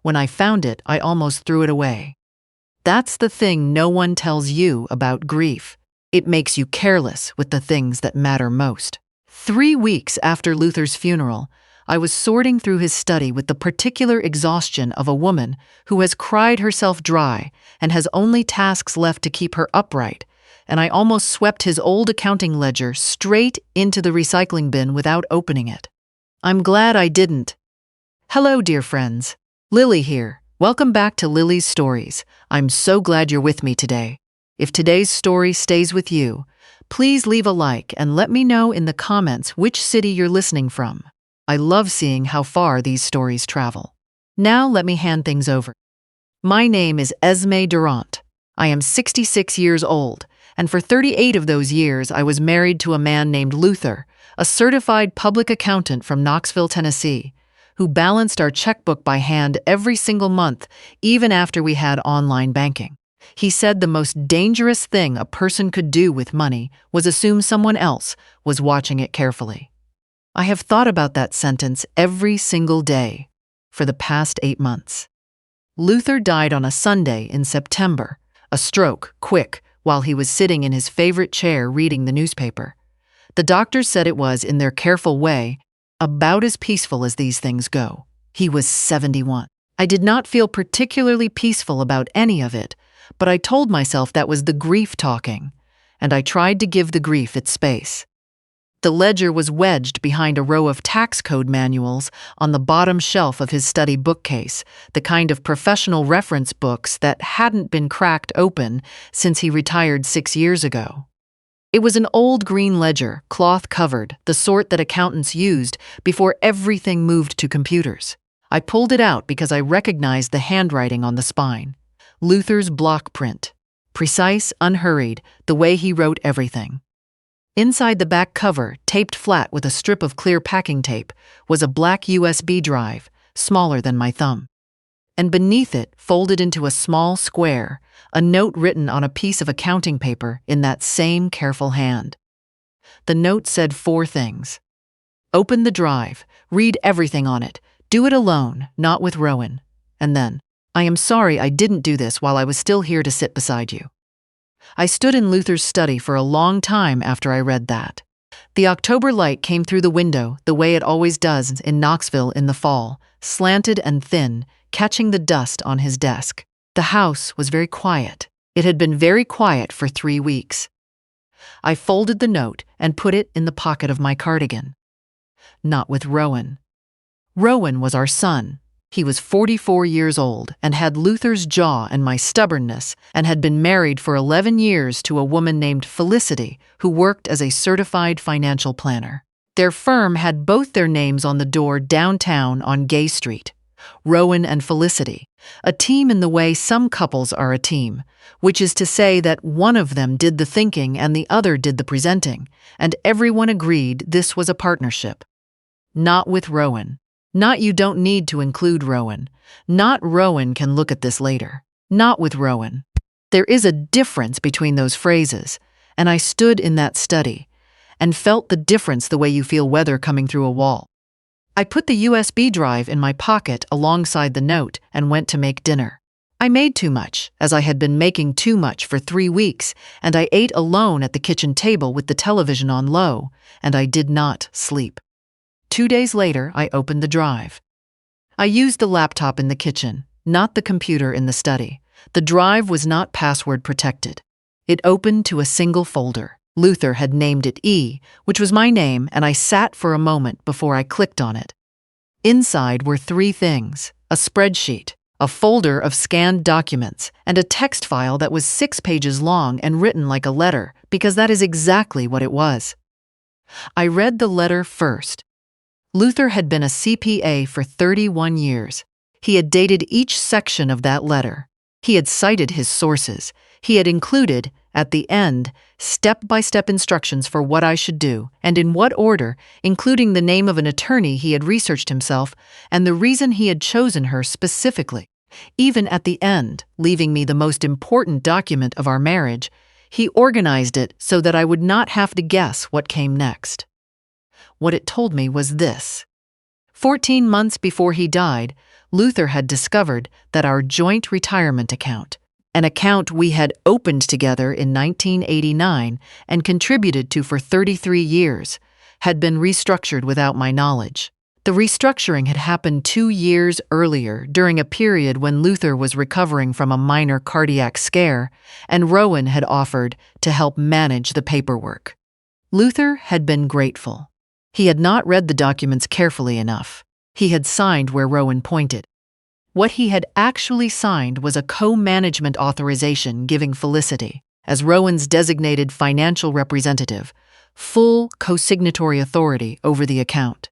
When I found it, I almost threw it away. That's the thing no one tells you about grief. It makes you careless with the things that matter most. 3 weeks after Luther's funeral, I was sorting through his study with the particular exhaustion of a woman who has cried herself dry and has only tasks left to keep her upright, and I almost swept his old accounting ledger straight into the recycling bin without opening it. I'm glad I didn't. Hello, dear friends. Lily here. Welcome back to Lily's Stories. I'm so glad you're with me today. If today's story stays with you, please leave a like and let me know in the comments which city you're listening from. I love seeing how far these stories travel. Now let me hand things over. My name is Esme Durant. I am 66 years old, and for 38 of those years I was married to a man named Luther, a certified public accountant from Knoxville, Tennessee, who balanced our checkbook by hand every single month, even after we had online banking. He said the most dangerous thing a person could do with money was assume someone else was watching it carefully. I have thought about that sentence every single day for the past 8 months. Luther died on a Sunday in September, a stroke, quick, while he was sitting in his favorite chair reading the newspaper. The doctors said it was, in their careful way, about as peaceful as these things go. He was 71. I did not feel particularly peaceful about any of it, but I told myself that was the grief talking, and I tried to give the grief its space. The ledger was wedged behind a row of tax code manuals on the bottom shelf of his study bookcase, the kind of professional reference books that hadn't been cracked open since he retired 6 years ago. It was an old green ledger, cloth-covered, the sort that accountants used before everything moved to computers. I pulled it out because I recognized the handwriting on the spine. Luther's block print. Precise, unhurried, the way he wrote everything. Inside the back cover, taped flat with a strip of clear packing tape, was a black USB drive, smaller than my thumb. And beneath it, folded into a small square, a note written on a piece of accounting paper in that same careful hand. The note said 4 things. Open the drive, read everything on it, do it alone, not with Rowan. And then, I am sorry I didn't do this while I was still here to sit beside you. I stood in Luther's study for a long time after I read that. The October light came through the window the way it always does in Knoxville in the fall, slanted and thin, catching the dust on his desk. The house was very quiet. It had been very quiet for 3 weeks. I folded the note and put it in the pocket of my cardigan. Not with Rowan. Rowan was our son. He was 44 years old and had Luther's jaw and my stubbornness, and had been married for 11 years to a woman named Felicity, who worked as a certified financial planner. Their firm had both their names on the door downtown on Gay Street. Rowan and Felicity, a team in the way some couples are a team, which is to say that one of them did the thinking and the other did the presenting, and everyone agreed this was a partnership. Not with Rowan. Not you don't need to include Rowan. Not Rowan can look at this later. Not with Rowan. There is a difference between those phrases, and I stood in that study and felt the difference the way you feel weather coming through a wall. I put the USB drive in my pocket alongside the note and went to make dinner. I made too much, as I had been making too much for 3 weeks, and I ate alone at the kitchen table with the television on low, and I did not sleep. 2 days later, I opened the drive. I used the laptop in the kitchen, not the computer in the study. The drive was not password protected. It opened to a single folder. Luther had named it E, which was my name, and I sat for a moment before I clicked on it. Inside were 3 things: a spreadsheet, a folder of scanned documents, and a text file that was 6 pages long and written like a letter, because that is exactly what it was. I read the letter first. Luther had been a CPA for 31 years. He had dated each section of that letter. He had cited his sources. He had included, at the end, step-by-step instructions for what I should do, and in what order, including the name of an attorney he had researched himself, and the reason he had chosen her specifically. Even at the end, leaving me the most important document of our marriage, he organized it so that I would not have to guess what came next. What it told me was this. 14 months before he died, Luther had discovered that our joint retirement account, an account we had opened together in 1989 and contributed to for 33 years, had been restructured without my knowledge. The restructuring had happened 2 years earlier during a period when Luther was recovering from a minor cardiac scare, and Rowan had offered to help manage the paperwork. Luther had been grateful. He had not read the documents carefully enough. He had signed where Rowan pointed. What he had actually signed was a co-management authorization giving Felicity, as Rowan's designated financial representative, full co-signatory authority over the account.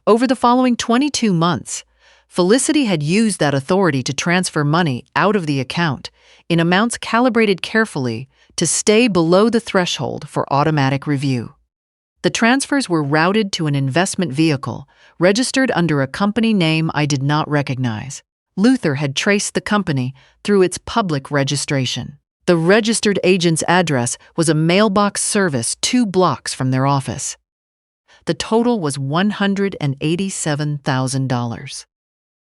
Over the following 22 months, Felicity had used that authority to transfer money out of the account in amounts calibrated carefully to stay below the threshold for automatic review. The transfers were routed to an investment vehicle registered under a company name I did not recognize. Luther had traced the company through its public registration. The registered agent's address was a mailbox service 2 blocks from their office. The total was $187,000.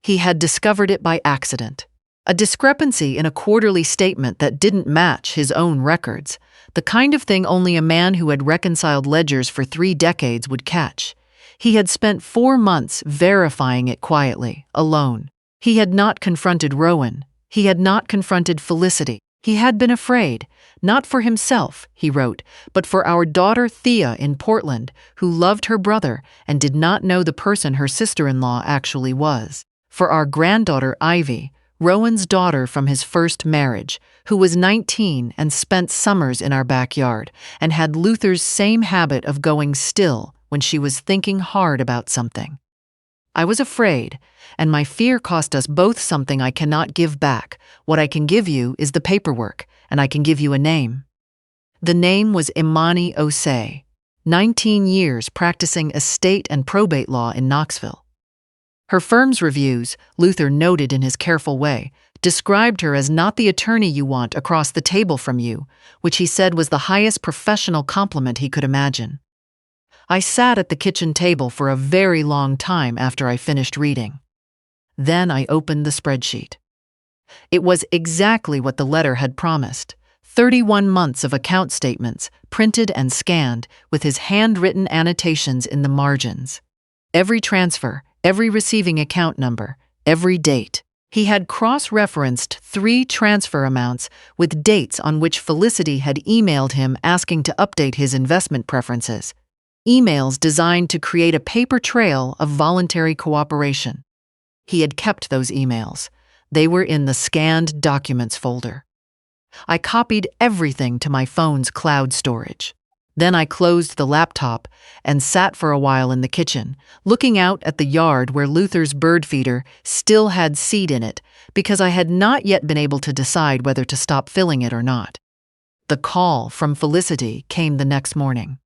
He had discovered it by accident. A discrepancy in a quarterly statement that didn't match his own records, the kind of thing only a man who had reconciled ledgers for 3 decades would catch. He had spent 4 months verifying it quietly, alone. He had not confronted Rowan. He had not confronted Felicity. He had been afraid, not for himself, he wrote, but for our daughter Thea in Portland, who loved her brother and did not know the person her sister-in-law actually was. For our granddaughter Ivy, Rowan's daughter from his first marriage, who was 19 and spent summers in our backyard, and had Luther's same habit of going still when she was thinking hard about something. I was afraid, and my fear cost us both something I cannot give back. What I can give you is the paperwork, and I can give you a name. The name was Imani Osei, 19 years practicing estate and probate law in Knoxville. Her firm's reviews, Luther noted in his careful way, described her as not the attorney you want across the table from you, which he said was the highest professional compliment he could imagine. I sat at the kitchen table for a very long time after I finished reading. Then I opened the spreadsheet. It was exactly what the letter had promised. 31 months of account statements, printed and scanned, with his handwritten annotations in the margins. Every transfer, every receiving account number, every date. He had cross-referenced 3 transfer amounts with dates on which Felicity had emailed him asking to update his investment preferences. Emails designed to create a paper trail of voluntary cooperation. He had kept those emails. They were in the scanned documents folder. I copied everything to my phone's cloud storage. Then I closed the laptop and sat for a while in the kitchen, looking out at the yard where Luther's bird feeder still had seed in it because I had not yet been able to decide whether to stop filling it or not. The call from Felicity came the next morning.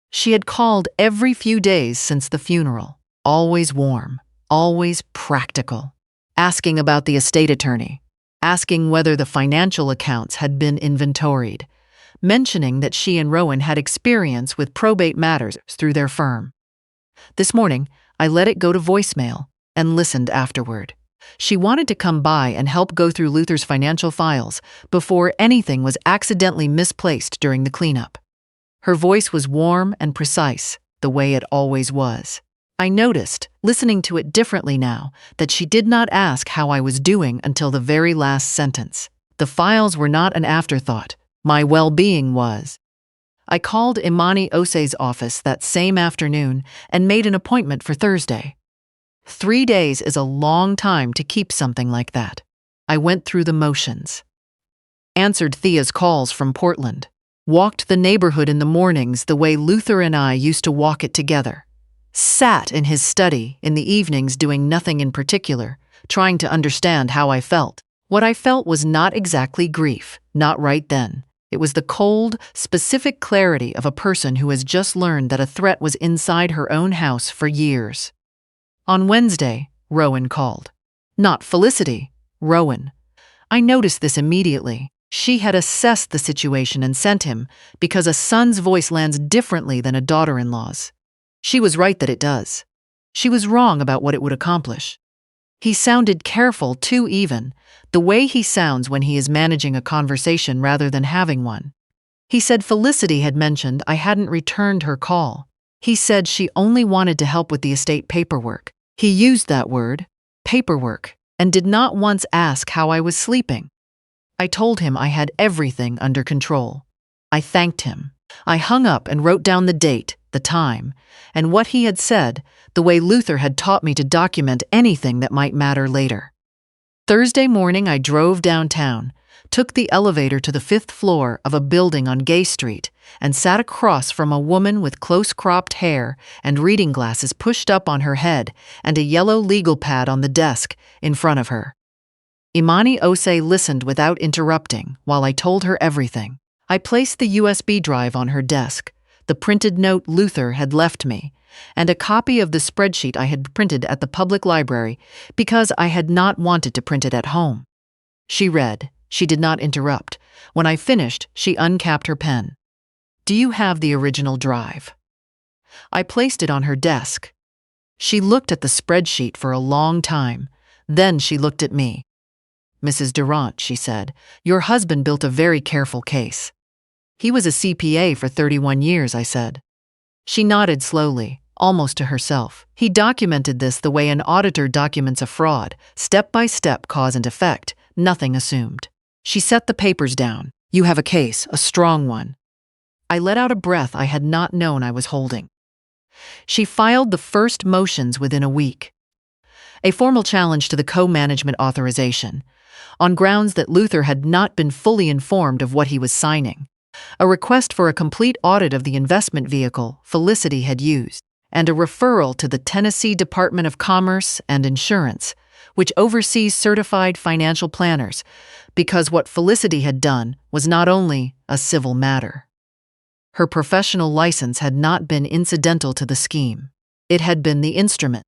She had called every few days since the funeral, always warm, always practical, asking about the estate attorney, asking whether the financial accounts had been inventoried, mentioning that she and Rowan had experience with probate matters through their firm. This morning, I let it go to voicemail and listened afterward. She wanted to come by and help go through Luther's financial files before anything was accidentally misplaced during the cleanup. Her voice was warm and precise, the way it always was. I noticed, listening to it differently now, that she did not ask how I was doing until the very last sentence. The files were not an afterthought. My well-being was. I called Imani Osei's office that same afternoon and made an appointment for Thursday. 3 days is a long time to keep something like that. I went through the motions. Answered Thea's calls from Portland. Walked the neighborhood in the mornings the way Luther and I used to walk it together. Sat in his study in the evenings doing nothing in particular, trying to understand how I felt. What I felt was not exactly grief, not right then. It was the cold, specific clarity of a person who has just learned that a threat was inside her own house for years. On Wednesday, Rowan called. Not Felicity, Rowan. I noticed this immediately. She had assessed the situation and sent him because a son's voice lands differently than a daughter-in-law's. She was right that it does. She was wrong about what it would accomplish. He sounded careful, too, even, the way he sounds when he is managing a conversation rather than having one. He said Felicity had mentioned I hadn't returned her call. He said she only wanted to help with the estate paperwork. He used that word, paperwork, and did not once ask how I was sleeping. I told him I had everything under control. I thanked him. I hung up and wrote down the date, the time, and what he had said, the way Luther had taught me to document anything that might matter later. Thursday morning, I drove downtown, took the elevator to the 5th floor of a building on Gay Street, and sat across from a woman with close-cropped hair and reading glasses pushed up on her head and a yellow legal pad on the desk in front of her. Imani Osei listened without interrupting while I told her everything. I placed the USB drive on her desk, the printed note Luther had left me, and a copy of the spreadsheet I had printed at the public library because I had not wanted to print it at home. She read. She did not interrupt. When I finished, she uncapped her pen. "Do you have the original drive?" I placed it on her desk. She looked at the spreadsheet for a long time. Then she looked at me. "Mrs. Durant," she said, "your husband built a very careful case." "He was a CPA for 31 years, I said. She nodded slowly, almost to herself. "He documented this the way an auditor documents a fraud, step by step, cause and effect, nothing assumed." She set the papers down. "You have a case, a strong one." I let out a breath I had not known I was holding. She filed the first motions within a week. A formal challenge to the co-management authorization, on grounds that Luther had not been fully informed of what he was signing. A request for a complete audit of the investment vehicle Felicity had used, and a referral to the Tennessee Department of Commerce and Insurance, which oversees certified financial planners, because what Felicity had done was not only a civil matter. Her professional license had not been incidental to the scheme. It had been the instrument.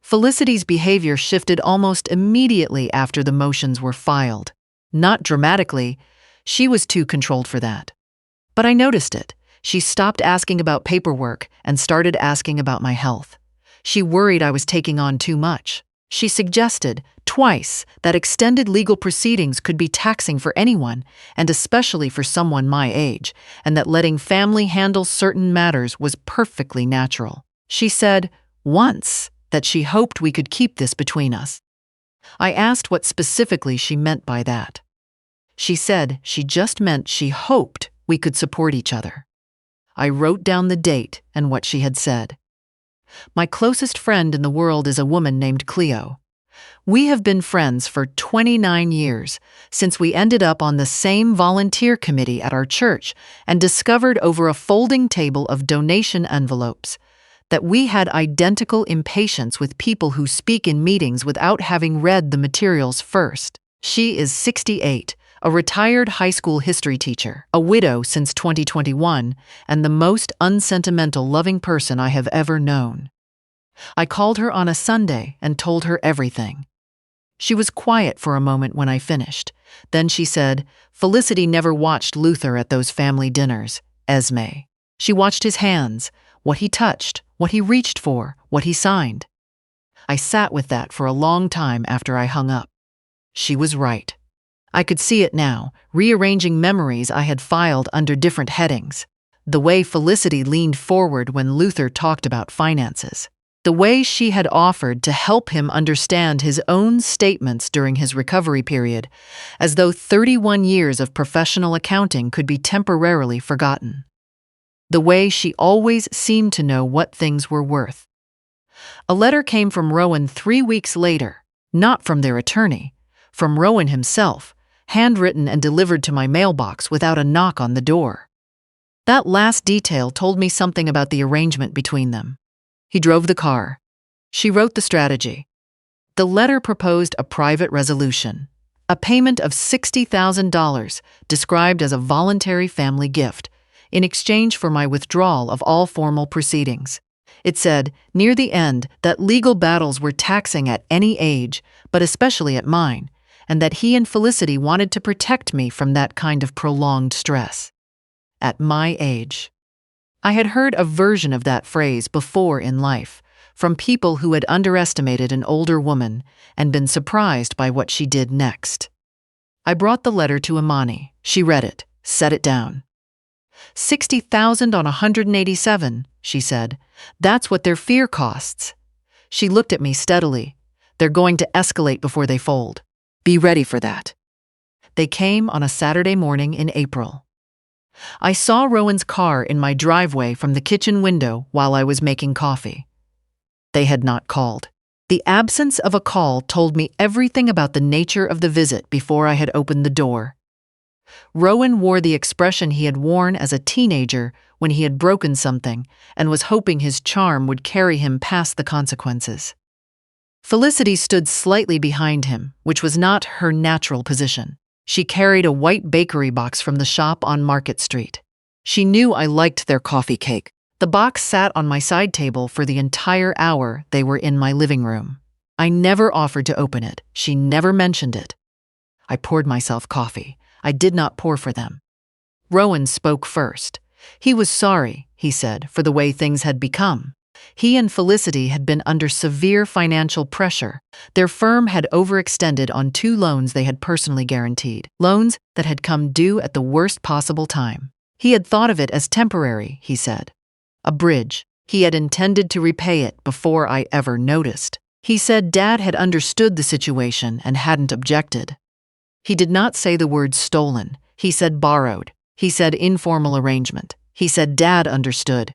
Felicity's behavior shifted almost immediately after the motions were filed. Not dramatically, she was too controlled for that. But I noticed it. She stopped asking about paperwork and started asking about my health. She worried I was taking on too much. She suggested, twice, that extended legal proceedings could be taxing for anyone, and especially for someone my age, and that letting family handle certain matters was perfectly natural. She said, once, that she hoped we could keep this between us. I asked what specifically she meant by that. She said she just meant she hoped we could support each other. I wrote down the date and what she had said. My closest friend in the world is a woman named Cleo. We have been friends for 29 years, since we ended up on the same volunteer committee at our church and discovered over a folding table of donation envelopes that we had identical impatience with people who speak in meetings without having read the materials first. She is 68, a retired high school history teacher, a widow since 2021, and the most unsentimental, loving person I have ever known. I called her on a Sunday and told her everything. She was quiet for a moment when I finished. Then she said, Felicity never watched Luther at those family dinners, Esme. She watched his hands, what he touched, what he reached for, what he signed. I sat with that for a long time after I hung up. She was right. I could see it now, rearranging memories I had filed under different headings. The way Felicity leaned forward when Luther talked about finances. The way she had offered to help him understand his own statements during his recovery period, as though 31 years of professional accounting could be temporarily forgotten. The way she always seemed to know what things were worth. A letter came from Rowan 3 weeks later, not from their attorney, from Rowan himself, handwritten and delivered to my mailbox without a knock on the door. That last detail told me something about the arrangement between them. He drove the car. She wrote the strategy. The letter proposed a private resolution, a payment of $60,000 described as a voluntary family gift, in exchange for my withdrawal of all formal proceedings. It said, near the end, that legal battles were taxing at any age, but especially at mine, and that he and Felicity wanted to protect me from that kind of prolonged stress. At my age. I had heard a version of that phrase before in life, from people who had underestimated an older woman and been surprised by what she did next. I brought the letter to Imani. She read it, set it down. 60,000 on 187, she said. That's what their fear costs. She looked at me steadily. They're going to escalate before they fold. Be ready for that. They came on a Saturday morning in April. I saw Rowan's car in my driveway from the kitchen window while I was making coffee. They had not called. The absence of a call told me everything about the nature of the visit before I had opened the door. Rowan wore the expression he had worn as a teenager when he had broken something and was hoping his charm would carry him past the consequences. Felicity stood slightly behind him, which was not her natural position. She carried a white bakery box from the shop on Market Street. She knew I liked their coffee cake. The box sat on my side table for the entire hour they were in my living room. I never offered to open it. She never mentioned it. I poured myself coffee. I did not pour for them. Rowan spoke first. He was sorry, he said, for the way things had become. He and Felicity had been under severe financial pressure. Their firm had overextended on 2 loans they had personally guaranteed, loans that had come due at the worst possible time. He had thought of it as temporary, he said. A bridge. He had intended to repay it before I ever noticed. He said Dad had understood the situation and hadn't objected. He did not say the word stolen. He said borrowed. He said informal arrangement. He said Dad understood.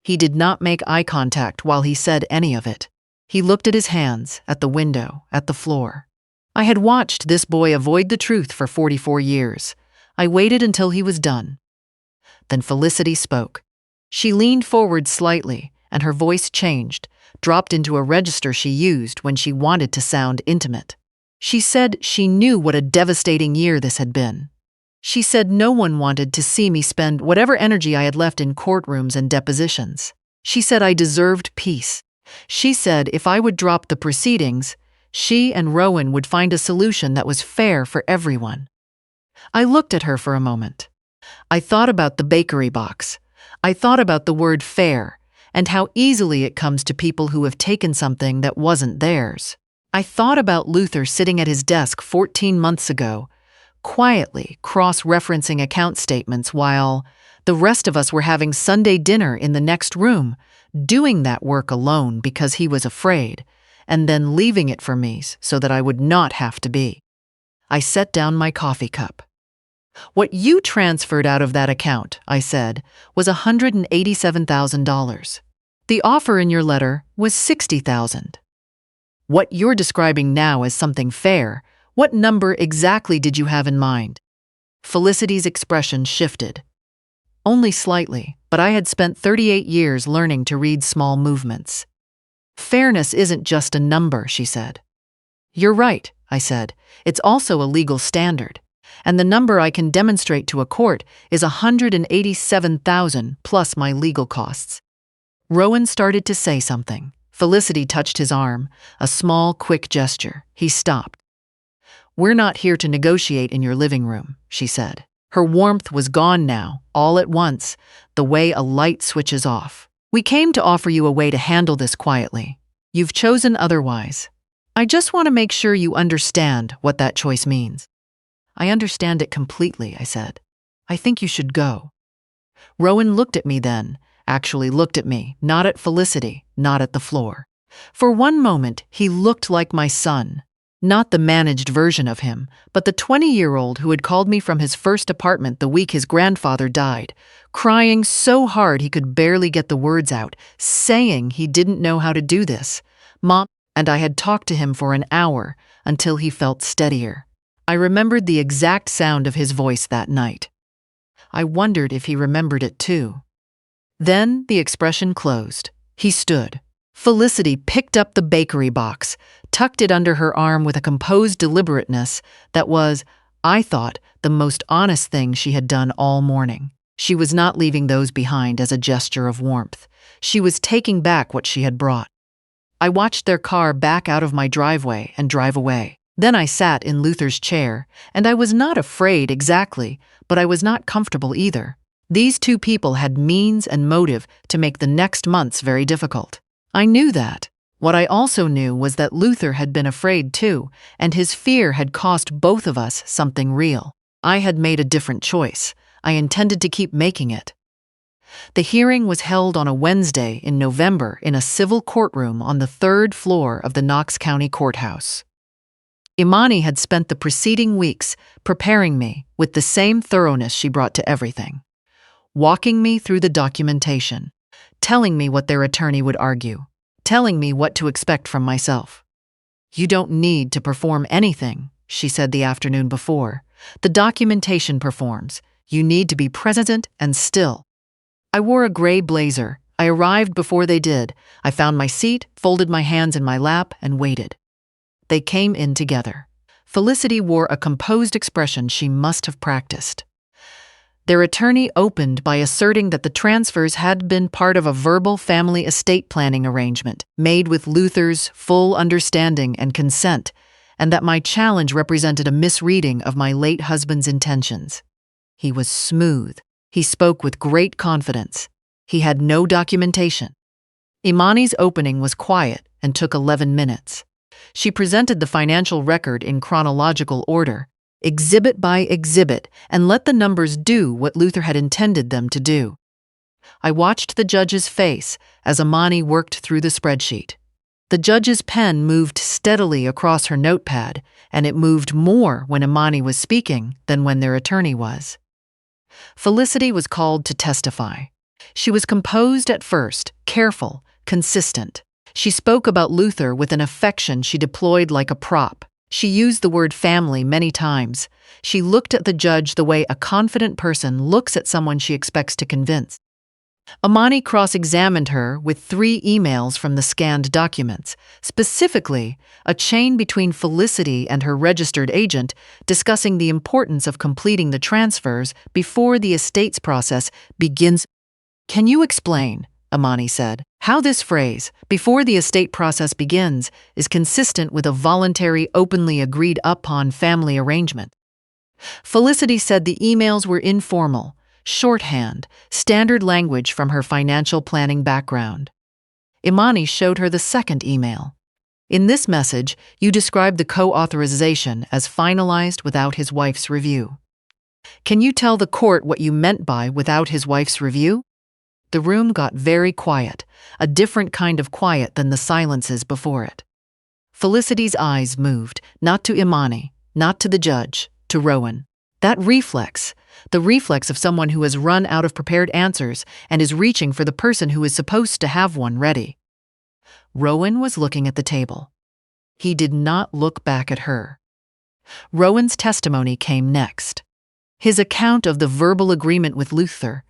He did not make eye contact while he said any of it. He looked at his hands, at the window, at the floor. I had watched this boy avoid the truth for 44 years. I waited until he was done. Then Felicity spoke. She leaned forward slightly, and her voice changed, dropped into a register she used when she wanted to sound intimate. She said she knew what a devastating year this had been. She said no one wanted to see me spend whatever energy I had left in courtrooms and depositions. She said I deserved peace. She said if I would drop the proceedings, she and Rowan would find a solution that was fair for everyone. I looked at her for a moment. I thought about the bakery box. I thought about the word fair and how easily it comes to people who have taken something that wasn't theirs. I thought about Luther sitting at his desk 14 months ago, quietly cross-referencing account statements while the rest of us were having Sunday dinner in the next room, doing that work alone because he was afraid, and then leaving it for me so that I would not have to be. I set down my coffee cup. What you transferred out of that account, I said, was $187,000. The offer in your letter was $60,000. What you're describing now as something fair, what number exactly did you have in mind? Felicity's expression shifted. Only slightly, but I had spent 38 years learning to read small movements. Fairness isn't just a number, she said. You're right, I said. It's also a legal standard. And the number I can demonstrate to a court is $187,000 plus my legal costs. Rowan started to say something. Felicity touched his arm, a small, quick gesture. He stopped. We're not here to negotiate in your living room, she said. Her warmth was gone now, all at once, the way a light switches off. We came to offer you a way to handle this quietly. You've chosen otherwise. I just want to make sure you understand what that choice means. I understand it completely, I said. I think you should go. Rowan looked at me then, actually looked at me, not at Felicity, not at the floor. For one moment, he looked like my son. Not the managed version of him, but the 20-year-old who had called me from his first apartment the week his grandfather died, crying so hard he could barely get the words out, saying he didn't know how to do this. Mom and I had talked to him for an hour until he felt steadier. I remembered the exact sound of his voice that night. I wondered if he remembered it too. Then the expression closed. He stood. Felicity picked up the bakery box, tucked it under her arm with a composed deliberateness that was, I thought, the most honest thing she had done all morning. She was not leaving those behind as a gesture of warmth. She was taking back what she had brought. I watched their car back out of my driveway and drive away. Then I sat in Luther's chair, and I was not afraid exactly, but I was not comfortable either. These two people had means and motive to make the next months very difficult. I knew that. What I also knew was that Luther had been afraid too, and his fear had cost both of us something real. I had made a different choice. I intended to keep making it. The hearing was held on a Wednesday in November in a civil courtroom on the 3rd floor of the Knox County Courthouse. Imani had spent the preceding weeks preparing me with the same thoroughness she brought to everything, walking me through the documentation, telling me what their attorney would argue, telling me what to expect from myself. "You don't need to perform anything," she said the afternoon before. "The documentation performs. You need to be present and still." I wore a gray blazer. I arrived before they did. I found my seat, folded my hands in my lap, and waited. They came in together. Felicity wore a composed expression she must have practiced. Their attorney opened by asserting that the transfers had been part of a verbal family estate planning arrangement made with Luther's full understanding and consent, and that my challenge represented a misreading of my late husband's intentions. He was smooth. He spoke with great confidence. He had no documentation. Imani's opening was quiet and took 11 minutes. She presented the financial record in chronological order, exhibit by exhibit, and let the numbers do what Luther had intended them to do. I watched the judge's face as Imani worked through the spreadsheet. The judge's pen moved steadily across her notepad, and it moved more when Imani was speaking than when their attorney was. Felicity was called to testify. She was composed at first, careful, consistent. She spoke about Luther with an affection she deployed like a prop. She used the word family many times. She looked at the judge the way a confident person looks at someone she expects to convince. Imani cross-examined her with 3 emails from the scanned documents, specifically a chain between Felicity and her registered agent discussing the importance of completing the transfers before the estates process begins. "Can you explain," Imani said, "how this phrase, 'before the estate process begins,' is consistent with a voluntary, openly agreed upon family arrangement?" Felicity said the emails were informal, shorthand, standard language from her financial planning background. Imani showed her the second email. "In this message, you described the co-authorization as finalized without his wife's review. Can you tell the court what you meant by without his wife's review?" The room got very quiet, a different kind of quiet than the silences before it. Felicity's eyes moved, not to Imani, not to the judge, to Rowan. That reflex, the reflex of someone who has run out of prepared answers and is reaching for the person who is supposed to have one ready. Rowan was looking at the table. He did not look back at her. Rowan's testimony came next. His account of the verbal agreement with Luther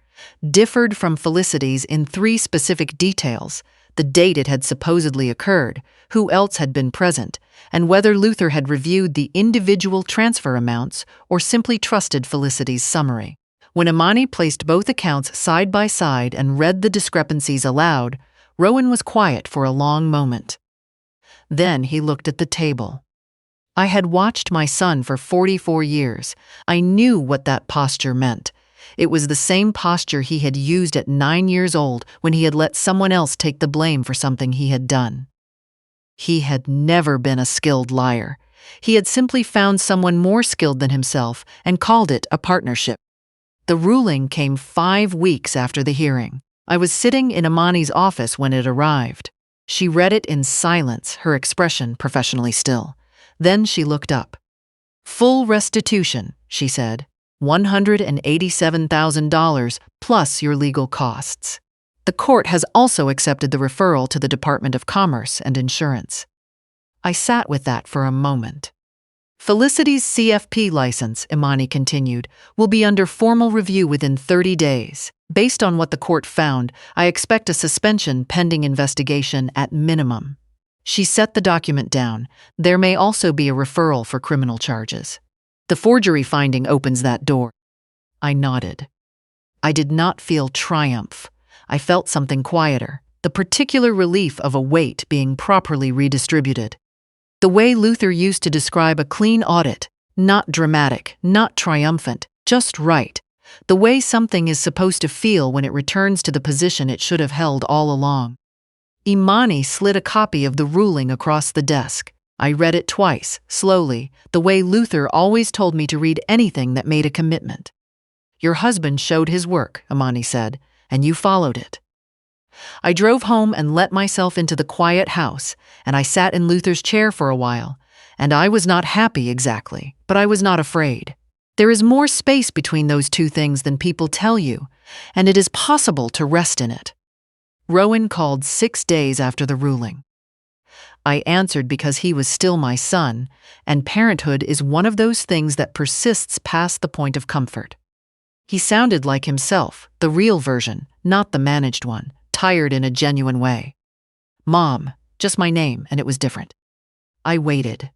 differed from Felicity's in 3 specific details: the date it had supposedly occurred, who else had been present, and whether Luther had reviewed the individual transfer amounts or simply trusted Felicity's summary. When Imani placed both accounts side by side and read the discrepancies aloud, Rowan was quiet for a long moment. Then he looked at the table. I had watched my son for 44 years. I knew what that posture meant. It was the same posture he had used at 9 years old when he had let someone else take the blame for something he had done. He had never been a skilled liar. He had simply found someone more skilled than himself and called it a partnership. The ruling came 5 weeks after the hearing. I was sitting in Imani's office when it arrived. She read it in silence, her expression professionally still. Then she looked up. "Full restitution," she said. $187,000 plus your legal costs. The court has also accepted the referral to the Department of Commerce and Insurance. I sat with that for a moment. Felicity's CFP license, Imani continued, will be under formal review within 30 days. Based on what the court found, I expect a suspension pending investigation at minimum. She set the document down. There may also be a referral for criminal charges. The forgery finding opens that door. I nodded. I did not feel triumph. I felt something quieter, the particular relief of a weight being properly redistributed. The way Luther used to describe a clean audit, not dramatic, not triumphant, just right. The way something is supposed to feel when it returns to the position it should have held all along. Imani slid a copy of the ruling across the desk. I read it twice, slowly, the way Luther always told me to read anything that made a commitment. "Your husband showed his work," Imani said, "and you followed it." I drove home and let myself into the quiet house, and I sat in Luther's chair for a while, and I was not happy exactly, but I was not afraid. There is more space between those two things than people tell you, and it is possible to rest in it. Rowan called 6 days after the ruling. I answered because he was still my son, and parenthood is one of those things that persists past the point of comfort. He sounded like himself, the real version, not the managed one, tired in a genuine way. "Mom," just my name, and it was different. I waited.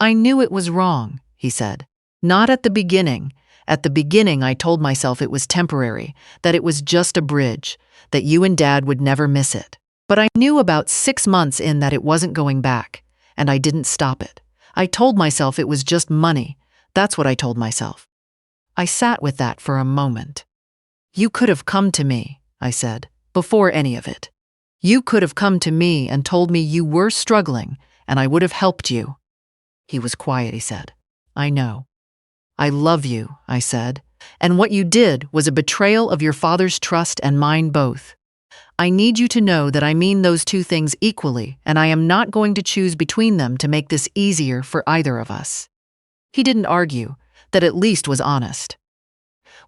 "I knew it was wrong," he said. "Not at the beginning. At the beginning I told myself it was temporary, that it was just a bridge, that you and Dad would never miss it. But I knew about 6 months in that it wasn't going back, and I didn't stop it. I told myself it was just money. That's what I told myself." I sat with that for a moment. "You could have come to me," I said, "before any of it. You could have come to me and told me you were struggling, and I would have helped you." He was quiet, he said. "I know. I love you," I said, "and what you did was a betrayal of your father's trust and mine both. I need you to know that I mean those two things equally, and I am not going to choose between them to make this easier for either of us." He didn't argue, that at least was honest.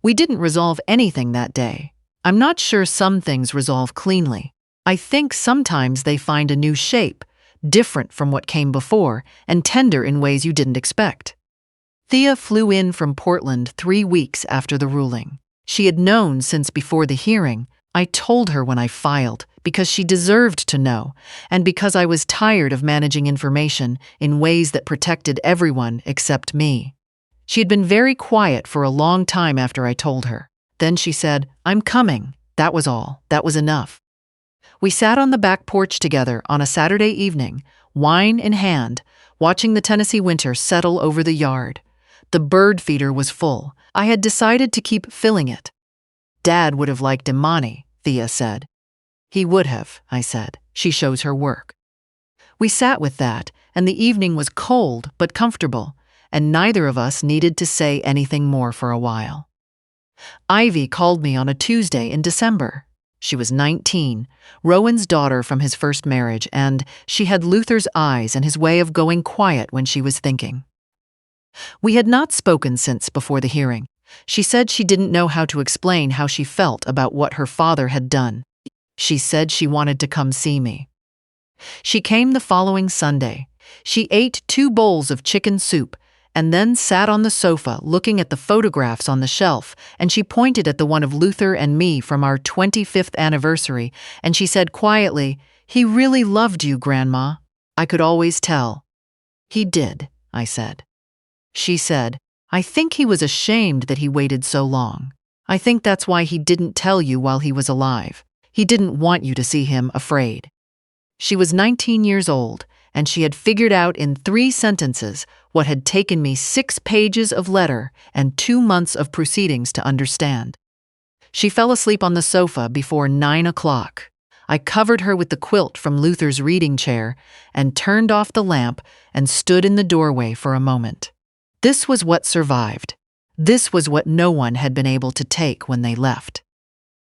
We didn't resolve anything that day. I'm not sure some things resolve cleanly. I think sometimes they find a new shape, different from what came before, and tender in ways you didn't expect. Thea flew in from Portland 3 weeks after the ruling. She had known since before the hearing. I told her when I filed, because she deserved to know, and because I was tired of managing information in ways that protected everyone except me. She had been very quiet for a long time after I told her. Then she said, "I'm coming." That was all. That was enough. We sat on the back porch together on a Saturday evening, wine in hand, watching the Tennessee winter settle over the yard. The bird feeder was full. I had decided to keep filling it. "Dad would have liked Imani," Thea said. "He would have," I said. "She shows her work." We sat with that, and the evening was cold but comfortable, and neither of us needed to say anything more for a while. Ivy called me on a Tuesday in December. She was 19, Rowan's daughter from his first marriage, and she had Luther's eyes and his way of going quiet when she was thinking. We had not spoken since before the hearing. She said she didn't know how to explain how she felt about what her father had done. She said she wanted to come see me. She came the following Sunday. She ate 2 bowls of chicken soup and then sat on the sofa looking at the photographs on the shelf, and she pointed at the one of Luther and me from our 25th anniversary, and she said quietly, "He really loved you, Grandma." I could always tell. "He did," I said. She said, "I think he was ashamed that he waited so long. I think that's why he didn't tell you while he was alive. He didn't want you to see him afraid." She was 19 years old, and she had figured out in 3 sentences what had taken me 6 pages of letter and 2 months of proceedings to understand. She fell asleep on the sofa before 9 o'clock. I covered her with the quilt from Luther's reading chair and turned off the lamp and stood in the doorway for a moment. This was what survived. This was what no one had been able to take when they left.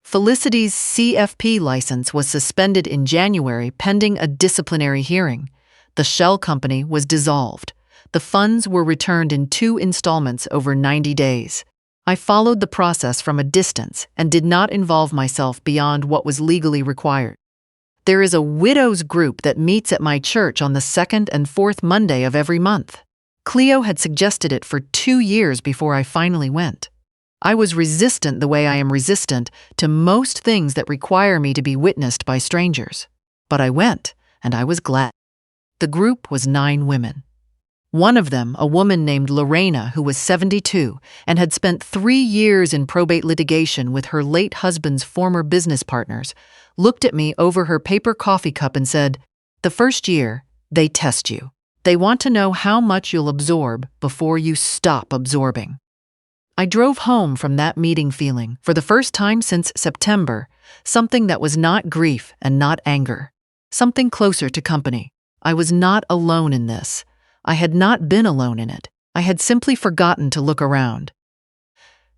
Felicity's CFP license was suspended in January pending a disciplinary hearing. The shell company was dissolved. The funds were returned in 2 installments over 90 days. I followed the process from a distance and did not involve myself beyond what was legally required. There is a widows group that meets at my church on the 2nd and 4th Monday of every month. Cleo had suggested it for 2 years before I finally went. I was resistant the way I am resistant to most things that require me to be witnessed by strangers. But I went, and I was glad. The group was 9 women. One of them, a woman named Lorena, who was 72 and had spent 3 years in probate litigation with her late husband's former business partners, looked at me over her paper coffee cup and said, "The first year, they test you. They want to know how much you'll absorb before you stop absorbing." I drove home from that meeting feeling, for the first time since September, something that was not grief and not anger. something closer to company. I was not alone in this. I had not been alone in it. I had simply forgotten to look around.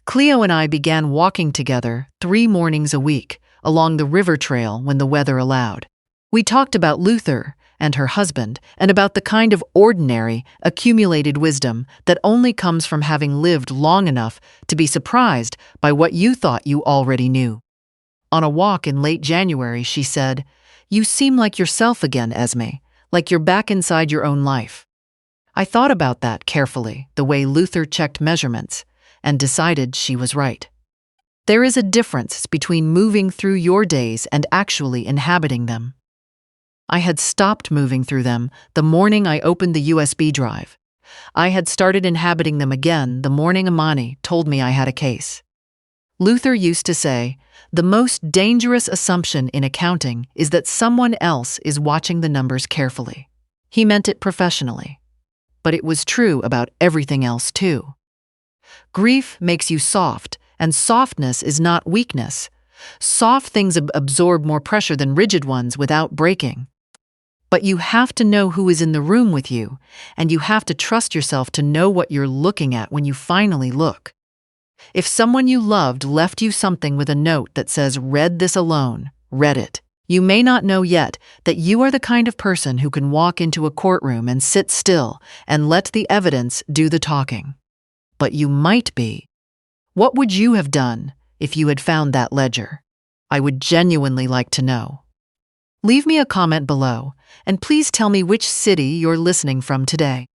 Cleo and I began walking together 3 mornings a week along the river trail when the weather allowed. We talked about Luther and her husband and about the kind of ordinary, accumulated wisdom that only comes from having lived long enough to be surprised by what you thought you already knew. On a walk in late January, she said, "You seem like yourself again, Esme, like you're back inside your own life." I thought about that carefully, the way Luther checked measurements, and decided she was right. There is a difference between moving through your days and actually inhabiting them. I had stopped moving through them the morning I opened the USB drive. I had started inhabiting them again the morning Amani told me I had a case. Luther used to say, "The most dangerous assumption in accounting is that someone else is watching the numbers carefully." He meant it professionally. But it was true about everything else too. Grief makes you soft, and softness is not weakness. Soft things absorb more pressure than rigid ones without breaking. But you have to know who is in the room with you, and you have to trust yourself to know what you're looking at when you finally look. If someone you loved left you something with a note that says, "Read this alone," read it. You may not know yet that you are the kind of person who can walk into a courtroom and sit still and let the evidence do the talking. But you might be. What would you have done if you had found that ledger? I would genuinely like to know. Leave me a comment below, and please tell me which city you're listening from today.